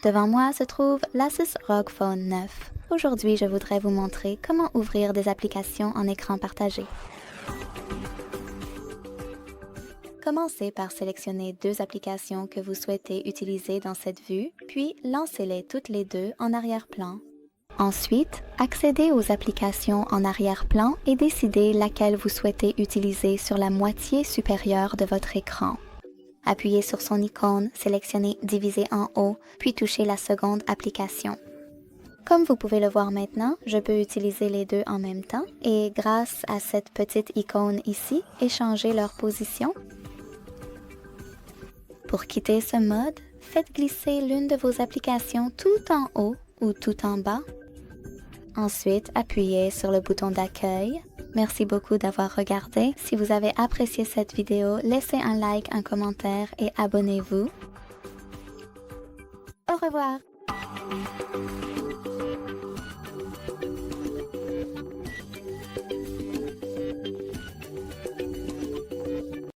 Devant moi se trouve l'Asus ROG Phone 9. Aujourd'hui, je voudrais vous montrer comment ouvrir des applications en écran partagé. Commencez par sélectionner deux applications que vous souhaitez utiliser dans cette vue, puis lancez-les toutes les deux en arrière-plan. Ensuite, accédez aux applications en arrière-plan et décidez laquelle vous souhaitez utiliser sur la moitié supérieure de votre écran. Appuyez sur son icône, sélectionnez Diviser en haut, puis touchez la seconde application. Comme vous pouvez le voir maintenant, je peux utiliser les deux en même temps et grâce à cette petite icône ici, échanger leur position. Pour quitter ce mode, faites glisser l'une de vos applications tout en haut ou tout en bas. Ensuite, appuyez sur le bouton d'accueil. Merci beaucoup d'avoir regardé. Si vous avez apprécié cette vidéo, laissez un like, un commentaire et abonnez-vous. Au revoir!